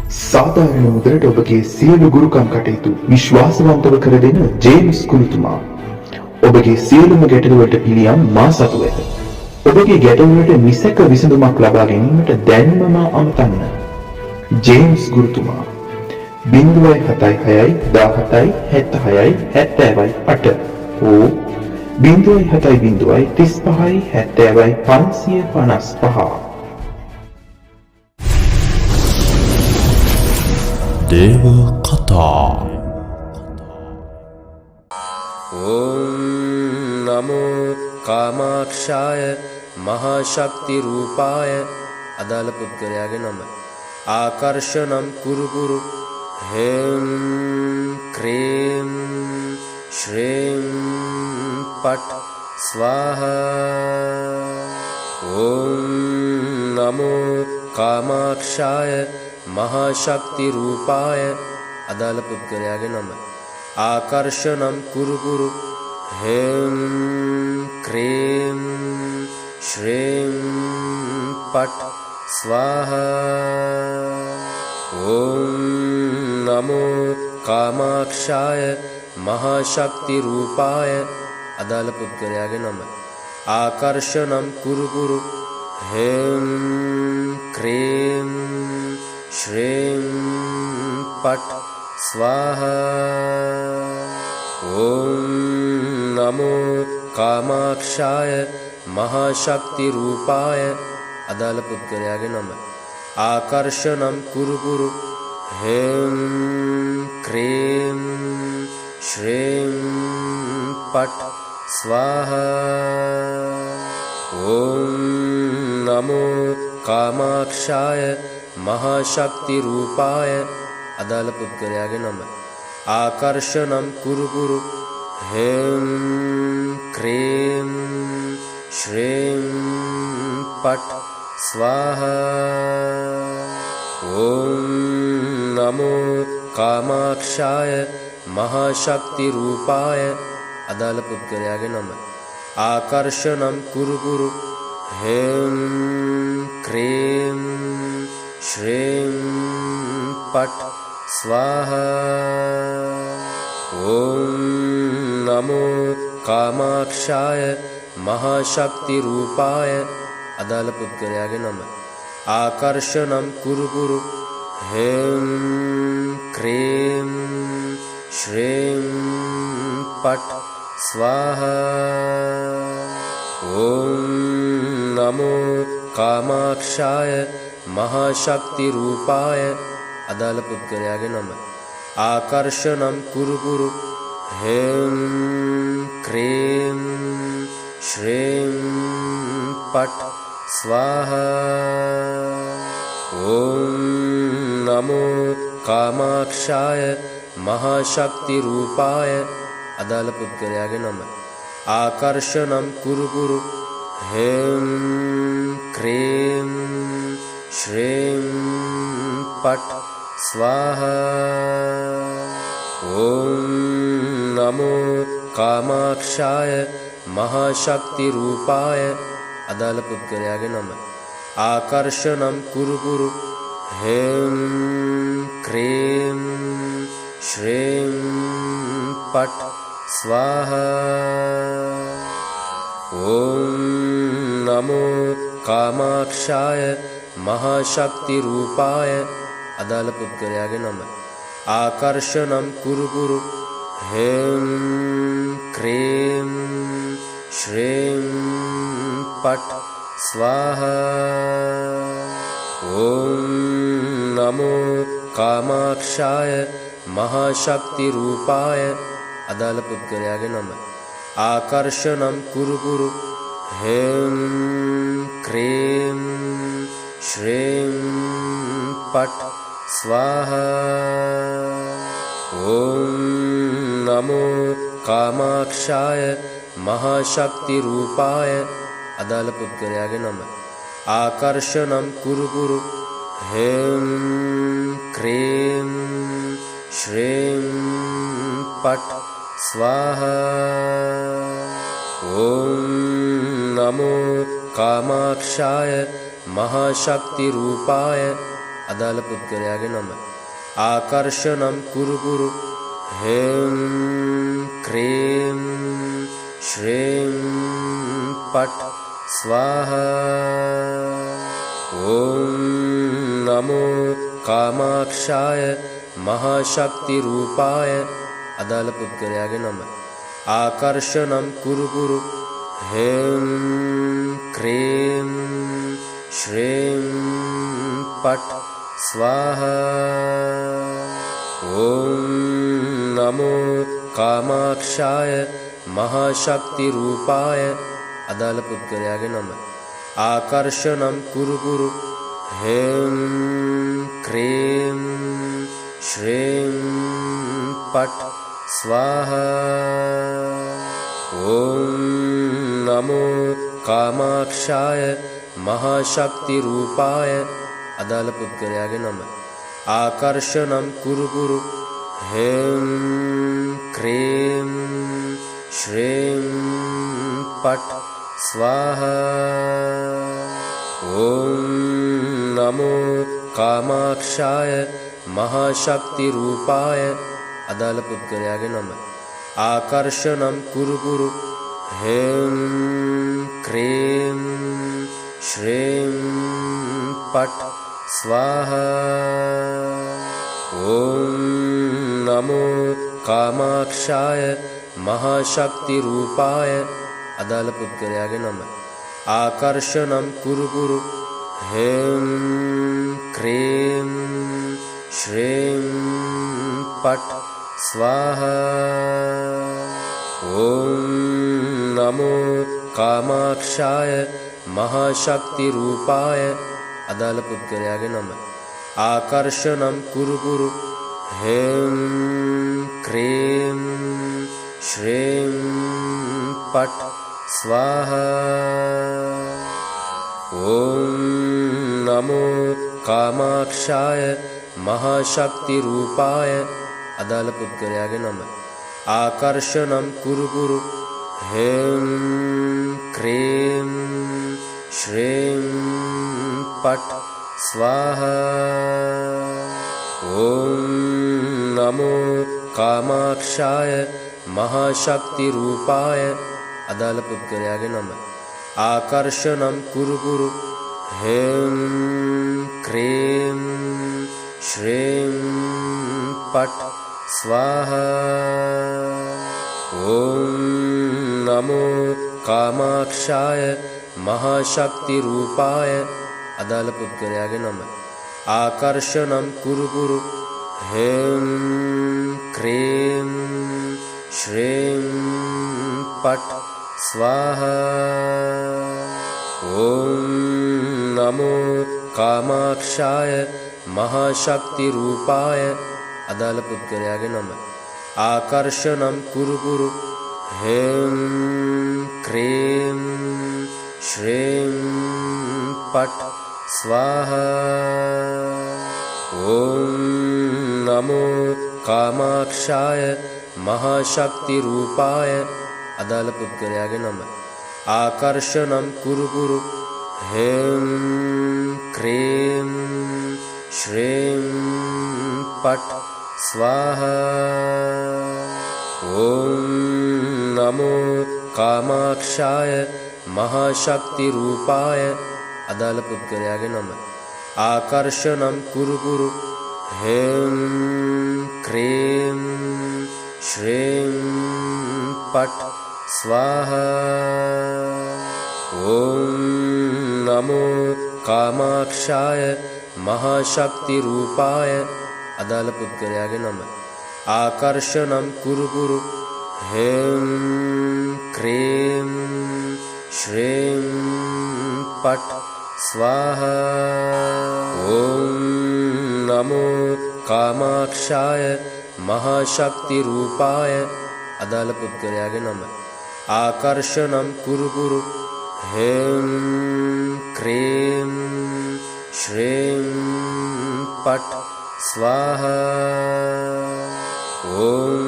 සාධාරණ මුදලට ඔබගේ සියලු ගුරුකම් කටයුතු විශ්වාසවන්තව කර දෙන ජේම්ස් ගුරුතුමා. ඔබගේ සියලුම ගැටලුවලට පිළියම් මා සතු ඇත. ඔබගේ ගැටලුවලට නිසැක විසඳුමක් ලබා ගැනීමට දැන්ම මා අමතන්න. ජේම්ස් ගුරුතුමා 076 17 76 70 හෝ 070 35 70 555. දේව කතා. ඕම් නමෝ කාමාක්ෂාය මහාශක්ති රූපාය. අදාළ පුද්ගලයාගේ නම. ආකර්ෂණම් කුරු හෙම් ක්‍රීම් ශ්‍රීම් පට් ස්වාහා. ඕම් නමෝ කාමාක්ෂාය මහාශක්ති රූපාය. අදාළ පුද්ගලයාගේ නම. ආකර්ෂණම් කුරු හෙම් ක්‍රීම් ශ්‍රීම් පට් ස්වාහා. ඕම් නමෝ කාමාක්ෂාය මහාශක්ති රූපාය. අදාළ පුද්ගලයාගේ නම. ආකර්ෂණම් කුරු හෙම් ක්‍රීම් ශ්‍රීම් පට් ස්වාහා. ඕම් නමෝ කාමාක්ෂාය මහාශක්ති රූපාය. අදාළ පුද්ගලයාගේ නම. ආකර්ෂණම් කුරු හෙම් ක්‍රීම් ශ්‍රීම් පට් ස්වාහා. ඕම් නමෝ කාමාක්ෂාය මහාශක්ති රූපාය. අදාළ පුද්ගලයාගේ නම. ආකර්ෂණම් කුරු හෙම් ක්‍රීම් ශ්‍රීම් පට් ස්වාහා. ඕම් නමෝ කාමාක්ෂාය මහාශක්ති රූපාය. අදාළ පුද්ගලයාගේ නම. ආකර්ෂණම් කුරු හෙම් ක්‍රීම් ශ්‍රීම් පට් ස්වාහා. ඕම් නමෝ කාමාක්ෂාය මහාශක්ති රූපාය. අදාළ පුද්ගලයාගේ නම. ආකර්ෂණම් කුරු හෙම් ක්‍රීම් ශ්‍රීම් පට් ස්වාහා. ඕම් නමෝ කාමාක්ෂාය මහාශක්ති රූපාය. අදාළ පුද්ගලයාගේ නම. ආකර්ෂණම් කුරු හෙම් ක්‍රීම් ශ්‍රීම් පට් ස්වාහා. ඕම් නමෝ කාමාක්ෂාය මහාශක්ති රූපාය. අදාළ පුද්ගලයාගේ නම. ආකර්ෂණම් කුරු හෙම් ක්‍රීම් ශ්‍රීම් පට් ස්වාහා. ඕම් නමෝ කාමාක්ෂාය මහාශක්ති රූපාය. අදාළ පුද්ගලයාගේ නම. ආකර්ෂණම් කුරු හෙම් ක්‍රීම් ශ්‍රීම් පට් ස්වාහා. ඕම් නමෝ කාමාක්ෂාය මහාශක්ති රූපාය. අදාළ පුද්ගලයාගේ නම. ආකර්ෂණම් කුරු හෙම් ක්‍රීම් ශ්‍රීම් පට් ස්වාහා. ඕම් නමෝ කාමාක්ෂාය මහාශක්ති රූපාය. අදාළ පුද්ගලයාගේ නම. ආකර්ෂණම් කුරු හෙම් ක්‍රීම් ශ්‍රීම් පට් ස්වාහා. ඕම් නමෝ කාමාක්ෂාය මහාශක්ති රූපාය. අදාළ පුද්ගලයාගේ නම. ආකර්ෂණම් කුරු හෙම් ක්‍රීම් ශ්‍රීම් පට් ස්වාහා. ඕම් නමෝ කාමාක්ෂාය මහාශක්ති රූපාය. අදාළ පුද්ගලයාගේ නම. ආකර්ෂණම් කුරු කුරු හෙම් ක්‍රීම් ශ්‍රීම් පට් ස්වාහා. ඕම් නමෝ කාමාක්ෂාය මහා ශක්ති රූපාය. අදාළ පුද්ගලයාගේ නම. ආකර්ෂණම් කුරු කුරු හෙම් ක්‍රීම් ශ්‍රීම් පට් ස්වාහා. ඕම් නමෝ කාමාක්ෂාය මහා ශක්ති රූපාය. අදාළ පුද්ගලයාගේ නම. ආකර්ෂණම් කුරු කුරු හෙම් ක්‍රීම් ශ්‍රීම් පට් ස්වාහා. ඕම් නමෝ කාමාක්ෂාය මහා ශක්ති රූපාය. අදාළ පුද්ගලයාගේ නම. ආකර්ෂණම් කුරු කුරු හෙම් ක්‍රීම් ශ්‍රීම් පට් ස්වාහා. ඕම් නමෝ කාමාක්ෂාය මහා ශක්ති රූපාය. අදාළ පුද්ගලයාගේ නම. ආකර්ෂණම් කුරු කුරු හෙම් ක්‍රීම් ශ්‍රීම් පට් ස්වාහා. ඕම් නමෝ කාමාක්ෂාය මහා ශක්ති රූපාය. අදාළ පුද්ගලයාගේ නම. ආකර්ෂණම් කුරු කුරු හෙම් ක්‍රීම් ශ්‍රීම් පට් ස්වාහා. ඕම් නමෝ කාමාක්ෂාය මහා ශක්ති රූපාය. අදාළ පුද්ගලයාගේ නම. ආකර්ෂණම් කුරු කුරු හෙම් ක්‍රීම් ශ්‍රීම් පට් ස්වාහා. ඕම් නමෝ කාමාක්ෂාය මහා ශක්ති රූපාය. අදාළ පුද්ගලයාගේ නම. ආකර්ෂණම් කුරු කුරු හෙම් ක්‍රීම් ශ්‍රීම් පට් ස්වාහා. ඕම් නමෝ කාමාක්ෂාය මහා ශක්ති රූපාය. අදාළ පුද්ගලයාගේ නම. ආකර්ෂණම් කුරු කුරු හෙම් ක්‍රීම් ශ්‍රීම් පට් ස්වාහා. ඕම් නමෝ කාමාක්ෂාය මහා ශක්ති රූපාය. අදාළ පුද්ගලයාගේ නම. ආකර්ෂණම් කුරු කුරු හෙම් ක්‍රීම් ශ්‍රීම් පට් ස්වාහා. ඕම් නමෝ කාමාක්ෂාය මහා ශක්ති රූපාය. අදාළ පුද්ගලයාගේ නම. ආකර්ෂණම් කුරු කුරු හෙම් ක්‍රීම් ශ්‍රීම් පට් ස්වාහා. ඕම් නමෝ කාමාක්ෂාය මහා ශක්ති රූපාය. අදාළ පුද්ගලයාගේ නම. ආකර්ෂණම් කුරු කුරු හෙම් ක්‍රීම් ශ්‍රීම් පට් ස්වාහා. ඕම් නමෝ කාමාක්ෂාය මහා ශක්ති රූපාය. අදාළ පුද්ගලයාගේ නම. ආකර්ෂණම් කුරු කුරු හෙම් ක්‍රීම් ශ්‍රීම් පට් ස්වාහා. ඕම් නමෝ කාමාක්ෂාය මහා ශක්ති රූපාය. අදාළ පුද්ගලයාගේ නම. ආකර්ෂණම් කුරු කුරු හෙම් ක්‍රීම් ශ්‍රීම් පට් ස්වාහා. ඕම් නමෝ කාමාක්ෂාය මහා ශක්ති රූපාය. අදාළ පුද්ගලයාගේ නම. ආකර්ෂණම් කුරු කුරු හෙම් ක්‍රීම් ශ්‍රීම් පට් ස්වාහා. ඕම්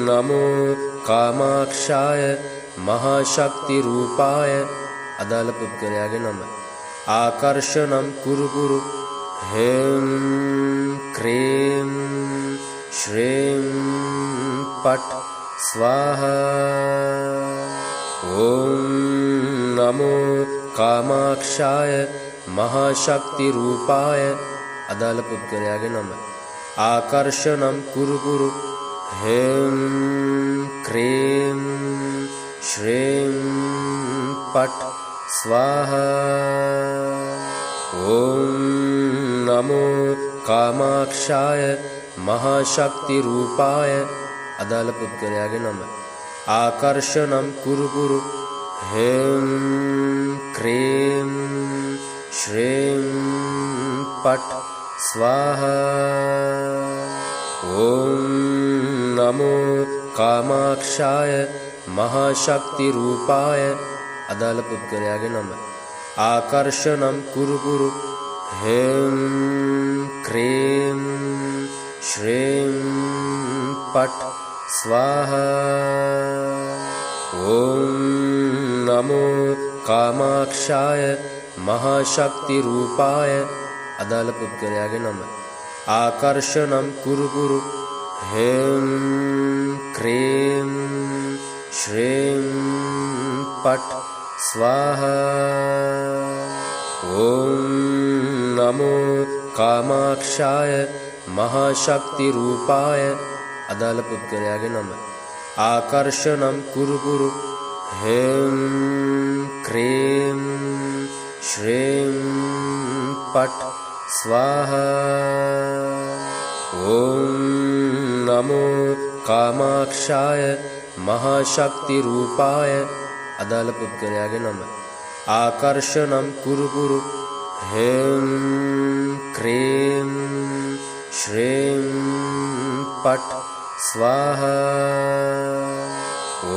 නමෝ කාමාක්ෂාය මහා ශක්ති රූපාය. අදාළ පුද්ගලයාගේ නම. ආකර්ෂණම් කුරු කුරු ह्रीं क्रीं श्रीं पट् स्वाहा। ॐ नमो कामाक्षाय महाशक्तिरूपाय अदलपुत्कर्यागे नमः। आकर्षणं कुरु कुरु ह्रीं क्रीं श्रीं पट् स्वाहा। ॐ नमो कामाक्षाय महाशक्तिरूपाय अदलपुत्कर्यागे नमः। आकर्षणं कुरु कुरु ह्रीं क्रीं श्रीं पट् स्वाहा। ॐ नमो कामाक्षाय महाशक्तिरूपाय अदलपुत्कर्यागे नमः। आकर्षणं कुरु कुरु ह्रीं क्रीं श्रीं पट् स्वाहा। ॐ नमो कामाक्षाय महाशक्तिरूपाय अदलपुत्कर्यागे नमः। आकर्षणं कुरु कुरु ह्रीं क्रीं श्रीं पट् स्वाहा। ॐ नमो कामाक्षाय महाशक्तिरूपाय अदलपुत्कर्यागे नमः। आकर्षणं कुरु कुरु ह्रीं क्रीं श्रीं पट् स्वाहा। ॐ नमो कामाक्षाय महाशक्तिरूपाय अदलपुत्कर्यागे नमः। आकर्षणं कुरु कुरु ह्रीं क्रीं श्रीं पट् स्वाहा।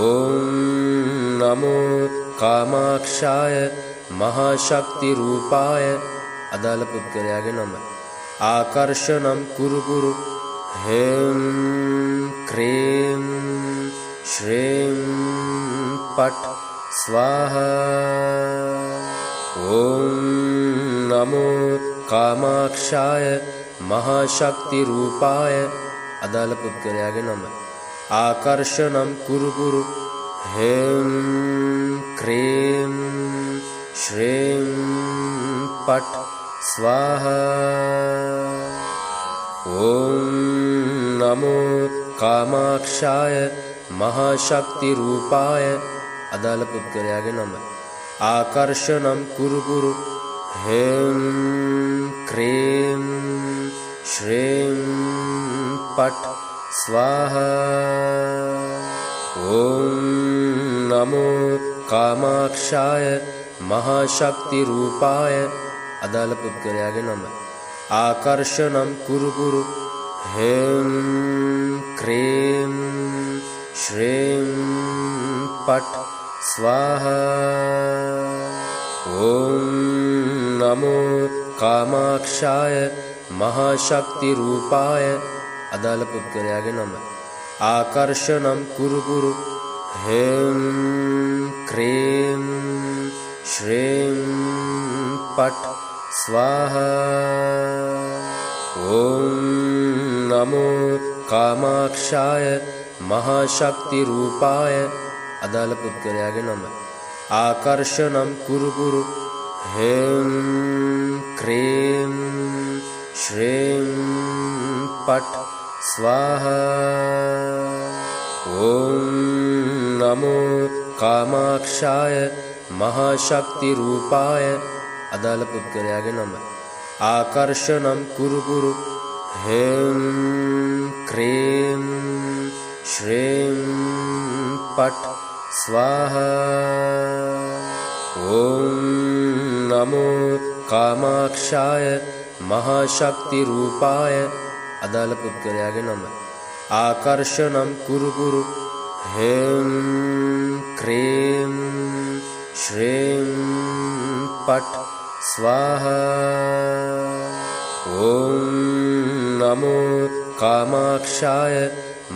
ॐ नमो कामाक्षाय महाशक्तिरूपाय अदलपुत्कर्यागे नमः। आकर्षणं कुरु कुरु ह्रीं क्रीं श्रीं पट् स्वाहा। ॐ नमो कामाक्षाय महाशक्तिरूपाय अदलपुत्कर्यागे नमः। आकर्षणं कुरु कुरु ह्रीं क्रीं श्रीं पट् स्वाहा। ॐ नमो कामाक्षाय महाशक्तिरूपाय अदलपुत्कर्यागे नमः। आकर्षणं कुरु कुरु ह्रीं क्रीं श्रीं पट् स्वाहा। ॐ नमो कामाक्षाय महाशक्तिरूपाय अदलपुत्कर्यागे नमः। आकर्षणं कुरु कुरु ह्रीं क्रीं श्रीं पट् स्वाहा। ॐ नमो कामाक्षाय महाशक्तिरूपाय अदलपुत्कर्यागे नमः। आकर्षणं कुरु कुरु ह्रीं क्रीं श्रीं पट् स्वाहा। ॐ नमो कामाक्षाय महाशक्तिरूपाय अदलपुत्कर्यागे नमः। आकर्षणं कुरु कुरु ह्रीं क्रीं श्रीं पट् स्वाहा। ॐ नमो कामाक्षाय महाशक्तिरूपाय अदलपुत्कर्यागे नमः। आकर्षणं कुरु कुरु ह्रीं क्रीं श्रीं पट् स्वाहा। ॐ नमो कामाक्षाय महाशक्तिरूपाय अदलपुत्कर्यागे नमः। आकर्षणं कुरु कुरु ह्रीं क्रीं श्रीं पट् स्वाहा। ॐ नमो कामाक्षाय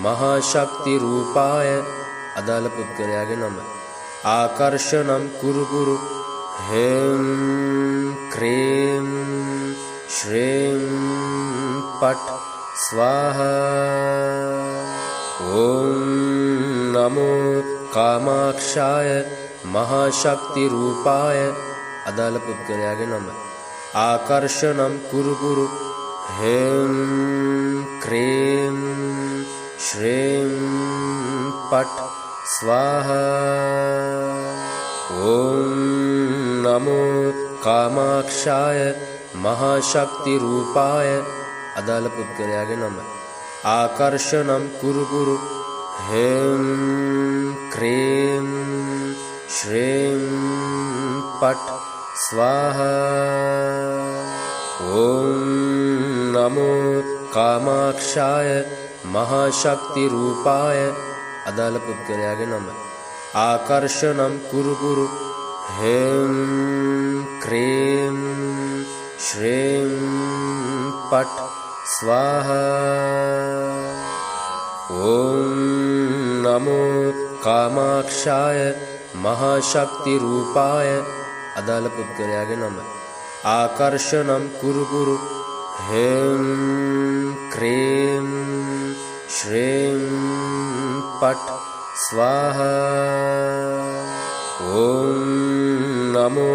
महाशक्तिरूपाय अदलपुत्कर्यागे नमः। आकर्षणं कुरु कुरु ह्रीं क्रीं श्रीं पट् स्वाहा। ॐ नमो कामाक्षाय महाशक्तिरूपाय अदालपुद्गलयागे नमः। आकर्षणं कुरु कुरु ह्रीं क्रीं श्रीं पट् स्वाहा। ॐ नमो कामाक्षाय महाशक्तिरूपाय अदालपुद्गलयागे नमः। आकर्षणं कुरु कुरु ह्रीं क्रीं श्रीं पट् स्वाहा। ॐ नमो कामाक्षाय महाशक्तिरूपाय अदालपुद्गलयागे नमः। आकर्षणं कुरु कुरु ह्रीं क्रीं श्रीं पट् स्वाहा। ॐ नमो कामाक्षाय महाशक्तिरूपाय अदालपुद्गलयागे नमः। आकर्षणं कुरु कुरु ह्रीं क्रीं श्रीं पट् स्वाहा। ॐ नमो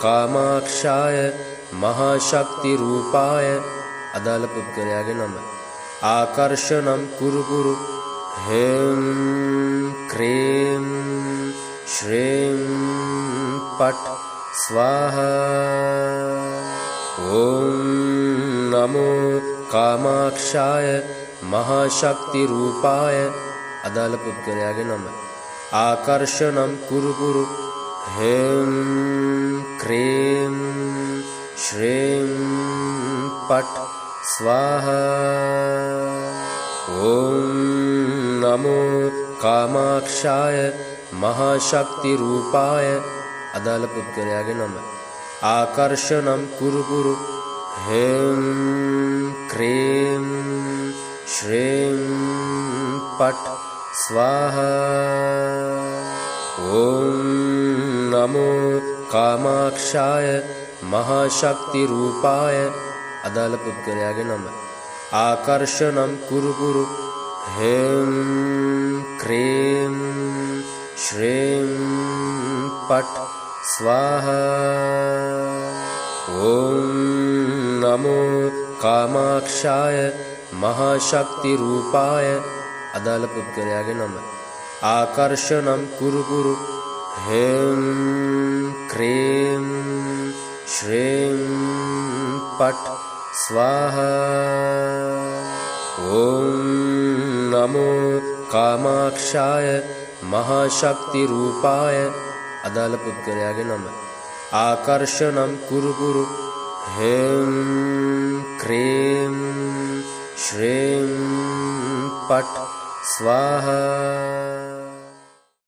कामाक्षाय महाशक्तिरूपाय अदालपुद्गलयागे नमः। आकर्षणं कुरु कुरु ह्रीं क्रीं श्रीं पट् स्वाहा। ॐ नमो कामाक्षाय महाशक्तिरूपाय अदालपुद्गलयागे नमः। आकर्षणं कुरु कुरु ह्रीं क्रीं श्रीं पट् स्वाहा। ॐ नमो कामाक्षाय महाशक्तिरूपाय अदालपुद्गलयागे नमः। आकर्षणं कुरु कुरु ह्रीं क्रीं श्रीं पट् स्वाहा। ॐ नमो कामाक्षाय महाशक्तिरूपाय अदालपुद्गलयागे नमः। आकर्षणं कुरु कुरु ह्रीं क्रीं श्रीं पट् स्वाहा। ॐ नमो कामाक्षाय महाशक्तिरूपाय अदालपुद्गलयागे नमः। आकर्षणं कुरु कुरु ह्रीं क्रीं श्रीं पट् स्वाहा। ॐ नमो कामाक्षाय महाशक्तिरूपाय अदालपुद्गलयागे नमः। आकर्षणं कुरु कुरु ह्रीं क्रीं श्रीं पट् स्वाहा।